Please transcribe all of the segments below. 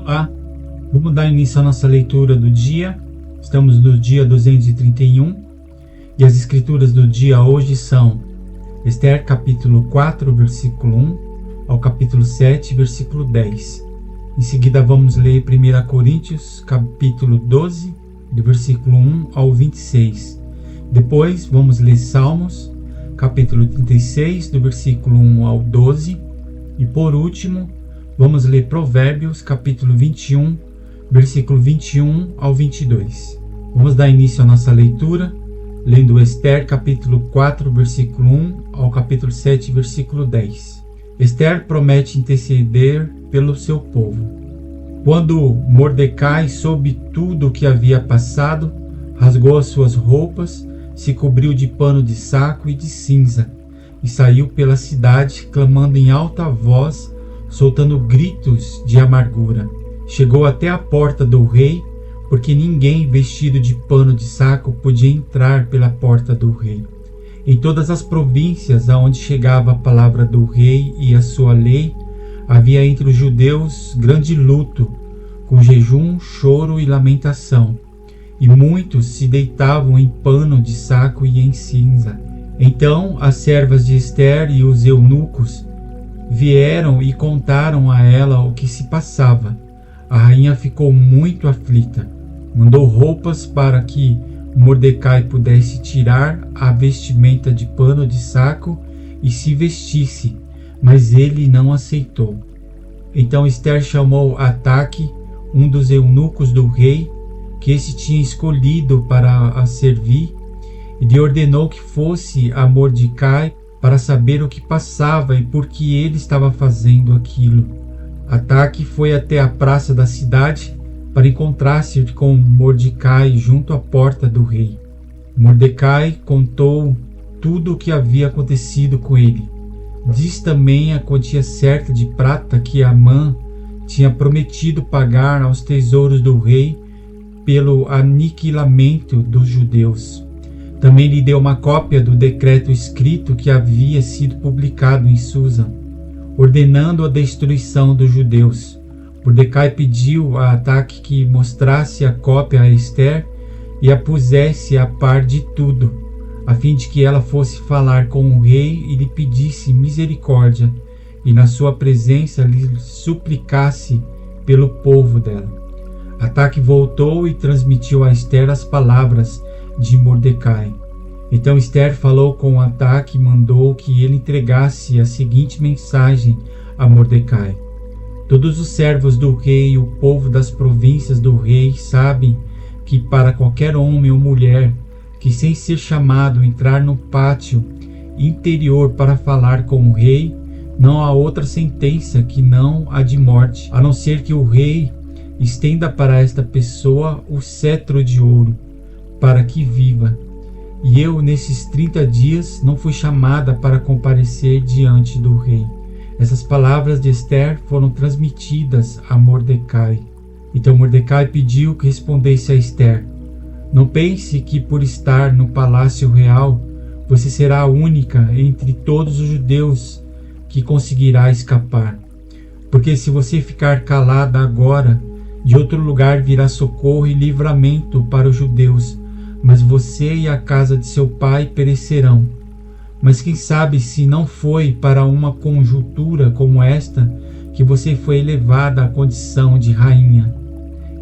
Olá, vamos dar início à nossa leitura do dia. Estamos no dia 231 e as escrituras do dia hoje são Esther capítulo 4, versículo 1 ao capítulo 7, versículo 10. Em seguida vamos ler 1 Coríntios capítulo 12, do versículo 1 ao 26. Depois vamos ler Salmos capítulo 36, do versículo 1 ao 12. E por último, vamos ler Provérbios capítulo 21, versículo 21 ao 22. Vamos dar início à nossa leitura, lendo Esther capítulo 4, versículo 1 ao capítulo 7, versículo 10. Esther promete interceder pelo seu povo. Quando Mordecai soube tudo o que havia passado, rasgou as suas roupas, se cobriu de pano de saco e de cinza, e saiu pela cidade, clamando em alta voz, soltando gritos de amargura. Chegou até a porta do rei, porque ninguém vestido de pano de saco podia entrar pela porta do rei. Em todas as províncias aonde chegava a palavra do rei e a sua lei, havia entre os judeus grande luto, com jejum, choro e lamentação, e muitos se deitavam em pano de saco e em cinza. Então as servas de Esther e os eunucos vieram e contaram a ela o que se passava. A rainha ficou muito aflita. Mandou roupas para que Mordecai pudesse tirar a vestimenta de pano de saco e se vestisse, mas ele não aceitou. Então Esther chamou Ataque, um dos eunucos do rei, que esse tinha escolhido para a servir, e lhe ordenou que fosse a Mordecai para saber o que passava e por que ele estava fazendo aquilo. Ataque foi até a praça da cidade para encontrar-se com Mordecai junto à porta do rei. Mordecai contou tudo o que havia acontecido com ele. Diz também a quantia certa de prata que Amã tinha prometido pagar aos tesouros do rei pelo aniquilamento dos judeus. Também lhe deu uma cópia do decreto escrito que havia sido publicado em Susa, ordenando a destruição dos judeus. Mordecai pediu a Ataque que mostrasse a cópia a Esther e a pusesse a par de tudo, a fim de que ela fosse falar com o rei e lhe pedisse misericórdia, e na sua presença lhe suplicasse pelo povo dela. Ataque voltou e transmitiu a Esther as palavras de Mordecai. Então Esther falou com Ataque e mandou que ele entregasse a seguinte mensagem a Mordecai: todos os servos do rei e o povo das províncias do rei sabem que para qualquer homem ou mulher que sem ser chamado entrar no pátio interior para falar com o rei, não há outra sentença que não a de morte, a não ser que o rei estenda para esta pessoa o cetro de ouro, para que viva. E eu, nesses 30 dias, não fui chamada para comparecer diante do rei. Essas palavras de Esther foram transmitidas a Mordecai. Então Mordecai pediu que respondesse a Esther: não pense que por estar no palácio real, você será a única entre todos os judeus que conseguirá escapar. Porque se você ficar calada agora, de outro lugar virá socorro e livramento para os judeus, mas você e a casa de seu pai perecerão. Mas quem sabe se não foi para uma conjuntura como esta que você foi elevada à condição de rainha.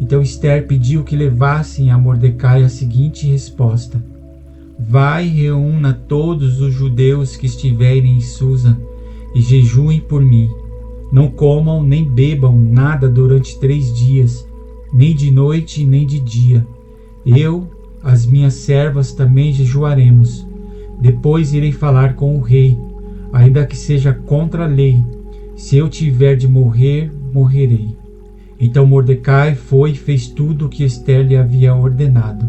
Então Esther pediu que levassem a Mordecai a seguinte resposta: vai e reúna todos os judeus que estiverem em Susa e jejuem por mim. Não comam nem bebam nada durante 3 dias, nem de noite nem de dia. Eu, as minhas servas também jejuaremos. Depois irei falar com o rei, ainda que seja contra a lei. Se eu tiver de morrer, morrerei. Então Mordecai foi e fez tudo o que Esther lhe havia ordenado.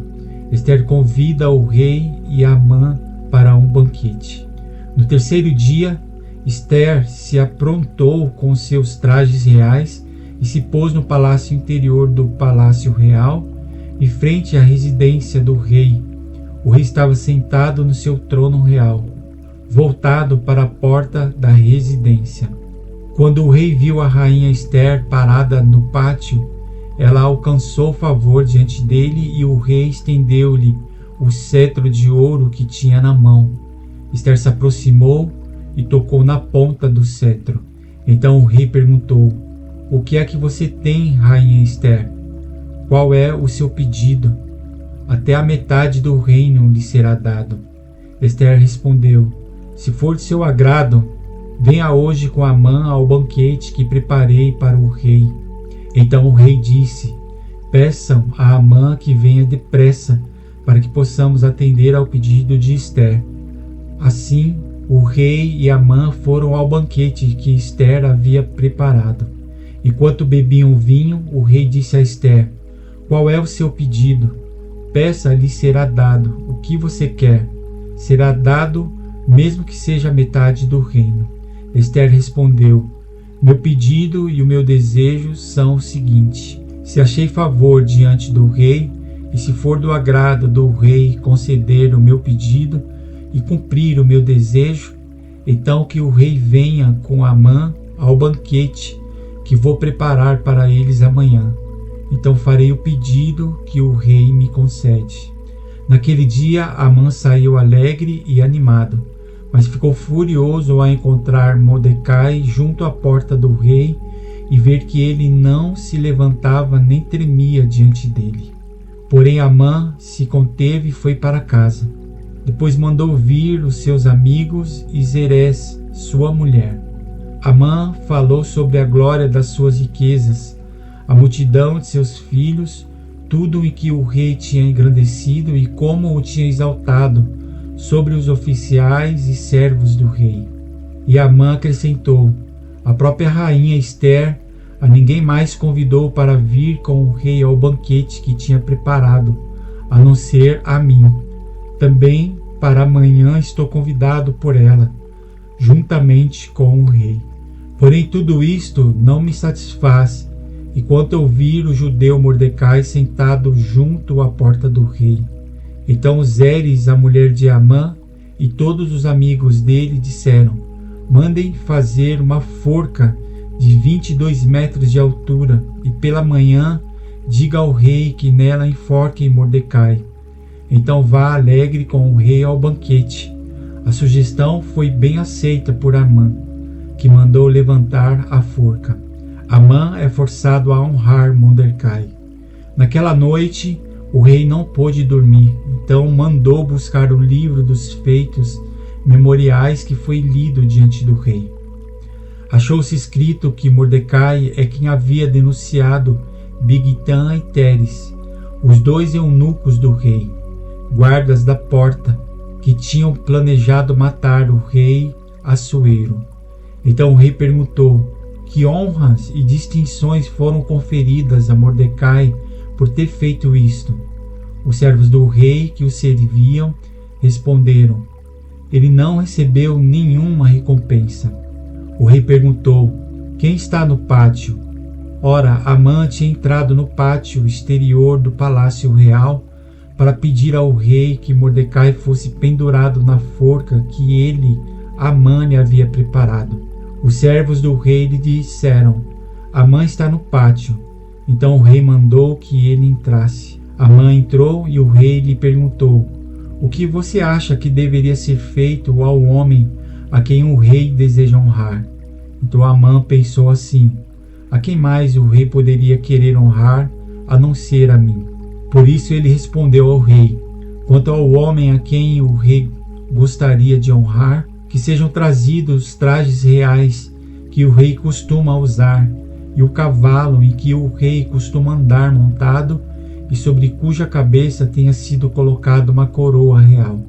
Esther convida o rei e Amã para um banquete. No 3º dia, Esther se aprontou com seus trajes reais e se pôs no palácio interior do palácio real, em frente à residência do rei. O rei estava sentado no seu trono real, voltado para a porta da residência. Quando o rei viu a rainha Ester parada no pátio, ela alcançou favor diante dele e o rei estendeu-lhe o cetro de ouro que tinha na mão. Ester se aproximou e tocou na ponta do cetro. Então o rei perguntou: "O que é que você tem, rainha Ester? Qual é o seu pedido? Até a metade do reino lhe será dado." Ester respondeu: "Se for de seu agrado, venha hoje com Amã ao banquete que preparei para o rei." Então o rei disse: "Peçam a Amã que venha depressa, para que possamos atender ao pedido de Ester." Assim, o rei e Amã foram ao banquete que Ester havia preparado. Enquanto bebiam vinho, o rei disse a Ester: "Qual é o seu pedido? Peça, lhe será dado. O que você quer? Será dado, mesmo que seja metade do reino." Ester respondeu: "Meu pedido e o meu desejo são o seguinte: se achei favor diante do rei, e se for do agrado do rei conceder o meu pedido e cumprir o meu desejo, então que o rei venha com Amã ao banquete que vou preparar para eles amanhã. Então farei o pedido que o rei me concede." Naquele dia, Amã saiu alegre e animado, mas ficou furioso ao encontrar Mordecai junto à porta do rei e ver que ele não se levantava nem tremia diante dele. Porém Amã se conteve e foi para casa. Depois mandou vir os seus amigos e Zeresh, sua mulher. Amã falou sobre a glória das suas riquezas, a multidão de seus filhos, tudo em que o rei tinha engrandecido e como o tinha exaltado sobre os oficiais e servos do rei. E Amã acrescentou: "A própria rainha Ester a ninguém mais convidou para vir com o rei ao banquete que tinha preparado, a não ser a mim. Também para amanhã estou convidado por ela, juntamente com o rei. Porém tudo isto não me satisfaz, enquanto eu vir o judeu Mordecai sentado junto à porta do rei." Então Zeres, a mulher de Amã, e todos os amigos dele disseram: "Mandem fazer uma forca de 22 metros de altura, e pela manhã diga ao rei que nela enforquem Mordecai. Então vá alegre com o rei ao banquete." A sugestão foi bem aceita por Amã, que mandou levantar a forca. Amã é forçado a honrar Mordecai. Naquela noite, o rei não pôde dormir, então mandou buscar o livro dos feitos memoriais que foi lido diante do rei. Achou-se escrito que Mordecai é quem havia denunciado Bigtã e Teres, os dois eunucos do rei, guardas da porta, que tinham planejado matar o rei Assuero. Então o rei perguntou: que honras e distinções foram conferidas a Mordecai por ter feito isto? Os servos do rei que o serviam responderam: ele não recebeu nenhuma recompensa. O rei perguntou: quem está no pátio? Ora, Amã tinha entrado no pátio exterior do palácio real para pedir ao rei que Mordecai fosse pendurado na forca que ele, Amã, lhe havia preparado. Os servos do rei lhe disseram: Amã está no pátio. Então o rei mandou que ele entrasse. Amã entrou e o rei lhe perguntou: o que você acha que deveria ser feito ao homem a quem o rei deseja honrar? Então Amã pensou assim: a quem mais o rei poderia querer honrar a não ser a mim? Por isso ele respondeu ao rei: quanto ao homem a quem o rei gostaria de honrar, que sejam trazidos os trajes reais que o rei costuma usar, e o cavalo em que o rei costuma andar montado, e sobre cuja cabeça tenha sido colocada uma coroa real.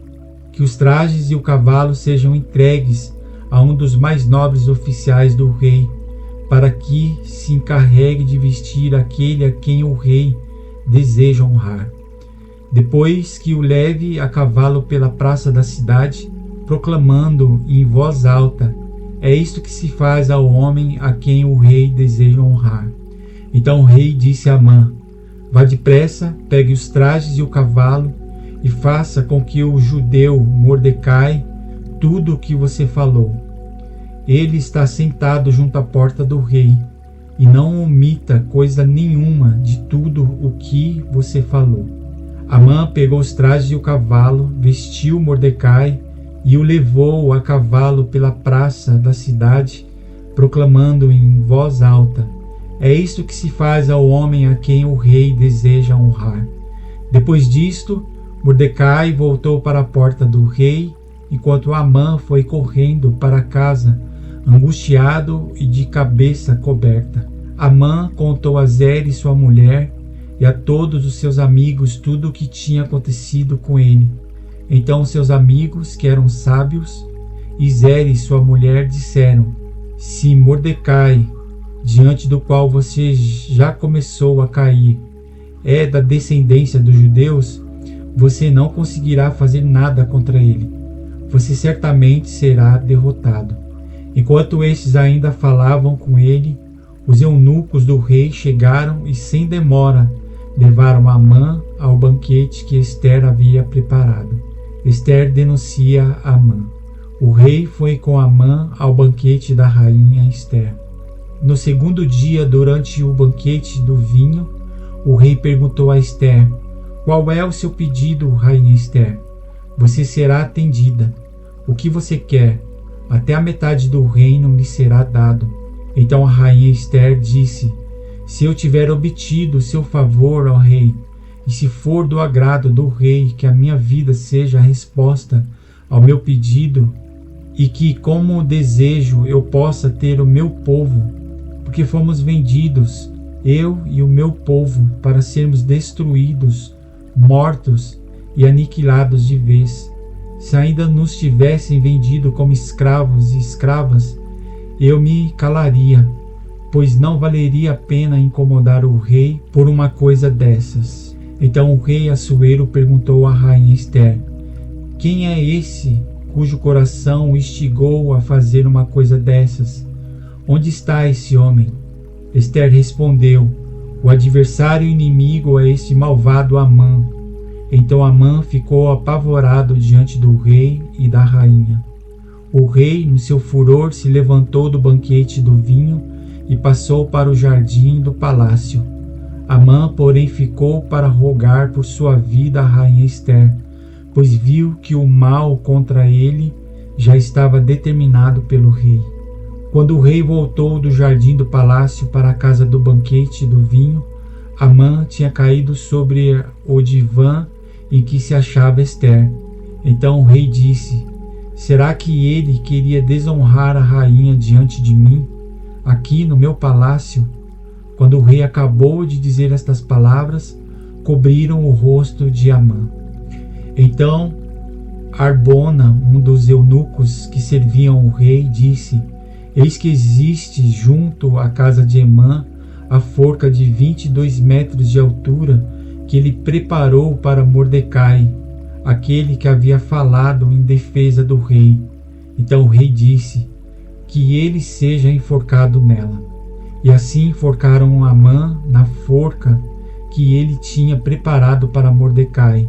Que os trajes e o cavalo sejam entregues a um dos mais nobres oficiais do rei, para que se encarregue de vestir aquele a quem o rei deseja honrar. Depois que o leve a cavalo pela praça da cidade, proclamando em voz alta: é isto que se faz ao homem a quem o rei deseja honrar. Então o rei disse a Amã: vá depressa, pegue os trajes e o cavalo, e faça com que o judeu Mordecai tudo o que você falou. Ele está sentado junto à porta do rei, e não omita coisa nenhuma de tudo o que você falou. Amã pegou os trajes e o cavalo, vestiu Mordecai e o levou a cavalo pela praça da cidade, proclamando em voz alta: é isto que se faz ao homem a quem o rei deseja honrar. Depois disto, Mordecai voltou para a porta do rei, enquanto Amã foi correndo para casa, angustiado e de cabeça coberta. Amã contou a Zeres, sua mulher, e a todos os seus amigos tudo o que tinha acontecido com ele. Então seus amigos, que eram sábios, e Zeres, sua mulher, disseram: se Mordecai, diante do qual você já começou a cair, é da descendência dos judeus, você não conseguirá fazer nada contra ele. Você certamente será derrotado. Enquanto estes ainda falavam com ele, os eunucos do rei chegaram e, sem demora, levaram Amã ao banquete que Ester havia preparado. Ester denuncia Amã. O rei foi com Amã ao banquete da rainha Ester. No segundo dia, durante o banquete do vinho, o rei perguntou a Ester: qual é o seu pedido, rainha Ester? Você será atendida. O que você quer? Até a metade do reino lhe será dado. Então a rainha Ester disse: se eu tiver obtido o seu favor, ó rei, e se for do agrado do rei que a minha vida seja a resposta ao meu pedido, e que, como desejo, eu possa ter o meu povo, porque fomos vendidos, eu e o meu povo, para sermos destruídos, mortos e aniquilados de vez. Se ainda nos tivessem vendido como escravos e escravas, eu me calaria, pois não valeria a pena incomodar o rei por uma coisa dessas. Então o rei Assuero perguntou à rainha Ester: quem é esse cujo coração o instigou a fazer uma coisa dessas? Onde está esse homem? Ester respondeu: o adversário inimigo é esse malvado Amã. Então Amã ficou apavorado diante do rei e da rainha. O rei, no seu furor, se levantou do banquete do vinho e passou para o jardim do palácio. Amã, porém, ficou para rogar por sua vida à rainha Ester, pois viu que o mal contra ele já estava determinado pelo rei. Quando o rei voltou do jardim do palácio para a casa do banquete do vinho, Amã tinha caído sobre o divã em que se achava Ester. Então o rei disse: será que ele queria desonrar a rainha diante de mim, aqui no meu palácio? Quando o rei acabou de dizer estas palavras, cobriram o rosto de Amã. Então Arbona, um dos eunucos que serviam o rei, disse: eis que existe junto à casa de Amã a forca de 22 metros de altura que ele preparou para Mordecai, aquele que havia falado em defesa do rei. Então o rei disse: que ele seja enforcado nela. E assim enforcaram Amã na forca que ele tinha preparado para Mordecai.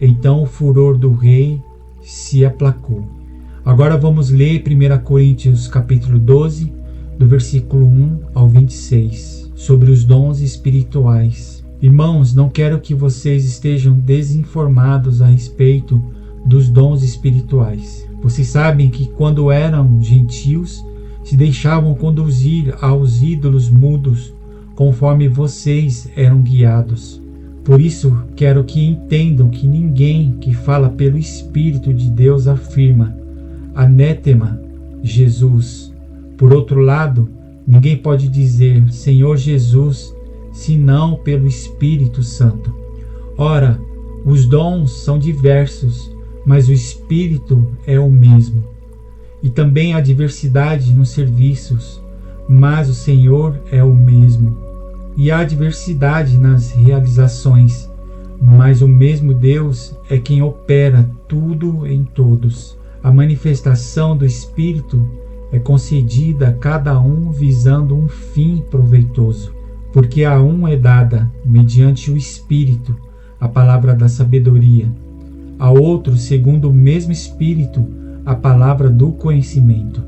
Então o furor do rei se aplacou. Agora vamos ler 1 Coríntios capítulo 12, do versículo 1 ao 26, sobre os dons espirituais. Irmãos, não quero que vocês estejam desinformados a respeito dos dons espirituais. Vocês sabem que quando eram gentios, se deixavam conduzir aos ídolos mudos, conforme vocês eram guiados. Por isso, quero que entendam que ninguém que fala pelo Espírito de Deus afirma anátema Jesus. Por outro lado, ninguém pode dizer Senhor Jesus, senão pelo Espírito Santo. Ora, os dons são diversos, mas o Espírito é o mesmo. E também há diversidade nos serviços, mas o Senhor é o mesmo. E há diversidade nas realizações, mas o mesmo Deus é quem opera tudo em todos. A manifestação do Espírito é concedida a cada um visando um fim proveitoso, porque a um é dada, mediante o Espírito, a palavra da sabedoria, a outro, segundo o mesmo Espírito, a palavra do conhecimento,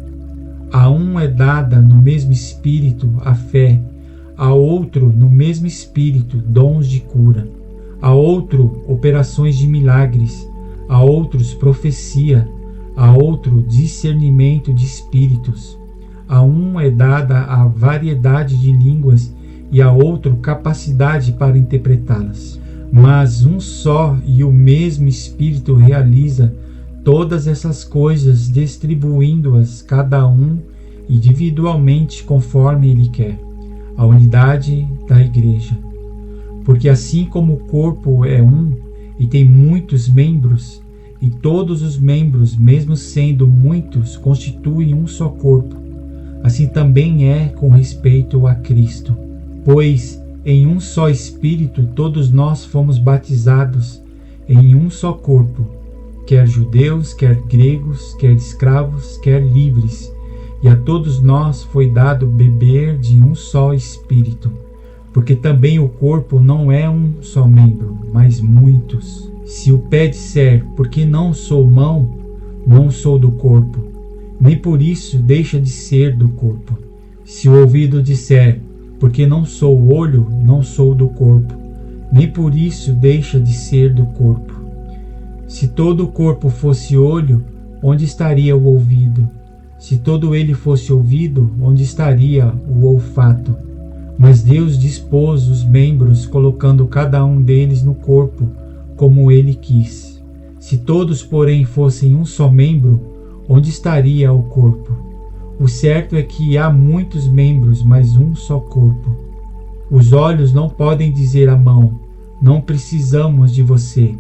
a é dada no mesmo Espírito a fé, a outro no mesmo Espírito dons de cura, a outro operações de milagres, a outros profecia, a outro discernimento de espíritos. A um é dada a variedade de línguas e a outro capacidade para interpretá-las. Mas um só e o mesmo Espírito realiza todas essas coisas, distribuindo-as cada um individualmente conforme Ele quer. A unidade da Igreja. Porque assim como o corpo é um e tem muitos membros, e todos os membros, mesmo sendo muitos, constituem um só corpo, assim também é com respeito a Cristo. Pois em um só Espírito todos nós fomos batizados em um só corpo, quer judeus, quer gregos, quer escravos, quer livres, e a todos nós foi dado beber de um só Espírito. Porque também o corpo não é um só membro, mas muitos. Se o pé disser, porque não sou mão, não sou do corpo, nem por isso deixa de ser do corpo. Se o ouvido disser, porque não sou olho, não sou do corpo, nem por isso deixa de ser do corpo. Se todo o corpo fosse olho, onde estaria o ouvido? Se todo ele fosse ouvido, onde estaria o olfato? Mas Deus dispôs os membros, colocando cada um deles no corpo, como Ele quis. Se todos, porém, fossem um só membro, onde estaria o corpo? O certo é que há muitos membros, mas um só corpo. Os olhos não podem dizer à mão, não precisamos de você,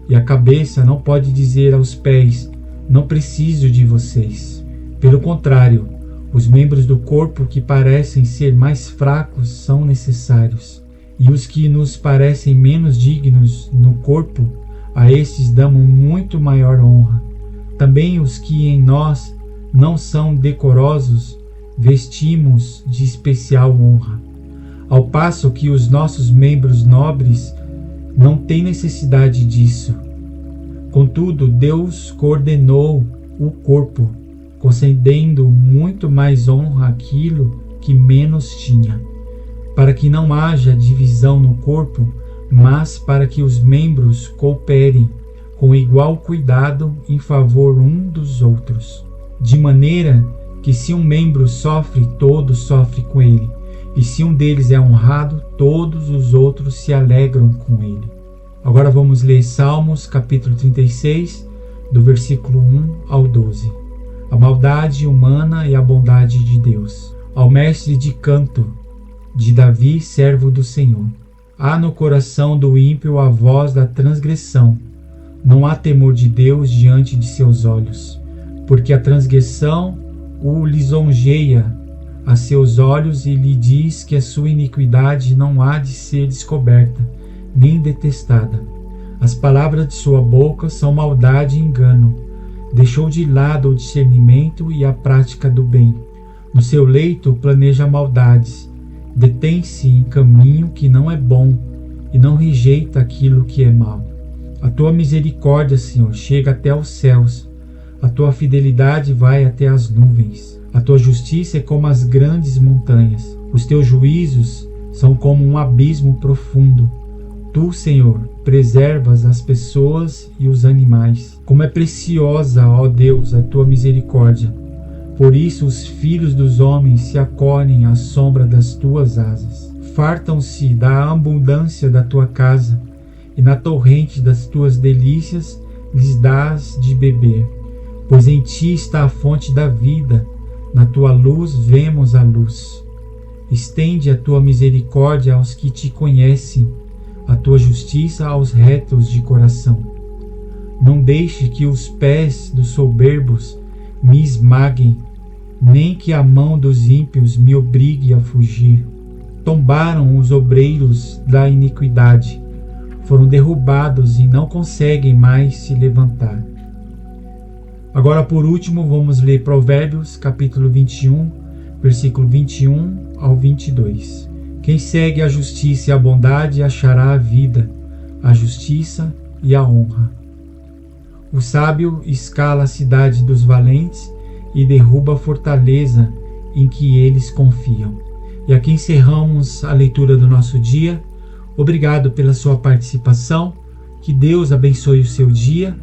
e a cabeça não pode dizer aos pés, não preciso de vocês. Pelo contrário, os membros do corpo que parecem ser mais fracos são necessários, e os que nos parecem menos dignos no corpo, a estes damos muito maior honra. Também os que em nós não são decorosos, vestimos de especial honra. Ao passo que os nossos membros nobres não têm necessidade disso. Contudo, Deus coordenou o corpo, concedendo muito mais honra àquilo que menos tinha, para que não haja divisão no corpo, mas para que os membros cooperem com igual cuidado em favor um dos outros. De maneira que se um membro sofre, todos sofrem com ele, e se um deles é honrado, todos os outros se alegram com ele. Agora vamos ler Salmos capítulo 36, do versículo 1 ao 12. A maldade humana e a bondade de Deus. Ao mestre de canto, de Davi, servo do Senhor. Há no coração do ímpio a voz da transgressão. Não há temor de Deus diante de seus olhos, porque a transgressão o lisonjeia a seus olhos e lhe diz que a sua iniquidade não há de ser descoberta, nem detestada. As palavras de sua boca são maldade e engano. Deixou de lado o discernimento e a prática do bem. No seu leito planeja maldades. Detém-se em caminho que não é bom e não rejeita aquilo que é mal. A tua misericórdia, Senhor, chega até os céus. A tua fidelidade vai até as nuvens. A tua justiça é como as grandes montanhas. Os teus juízos são como um abismo profundo. Tu, Senhor, preservas as pessoas e os animais. Como é preciosa, ó Deus, a tua misericórdia. Por isso os filhos dos homens se acolhem à sombra das tuas asas. Fartam-se da abundância da tua casa, e na torrente das tuas delícias lhes dás de beber. Pois em ti está a fonte da vida, na tua luz vemos a luz. Estende a tua misericórdia aos que te conhecem, a tua justiça aos retos de coração. Não deixe que os pés dos soberbos me esmaguem, nem que a mão dos ímpios me obrigue a fugir. Tombaram os obreiros da iniquidade, foram derrubados e não conseguem mais se levantar. Agora, por último, vamos ler Provérbios, capítulo 21, versículo 21 ao 22. Quem segue a justiça e a bondade achará a vida, a justiça e a honra. O sábio escala a cidade dos valentes e derruba a fortaleza em que eles confiam. E aqui encerramos a leitura do nosso dia. Obrigado pela sua participação. Que Deus abençoe o seu dia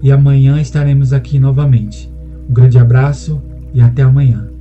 e amanhã estaremos aqui novamente. Um grande abraço e até amanhã.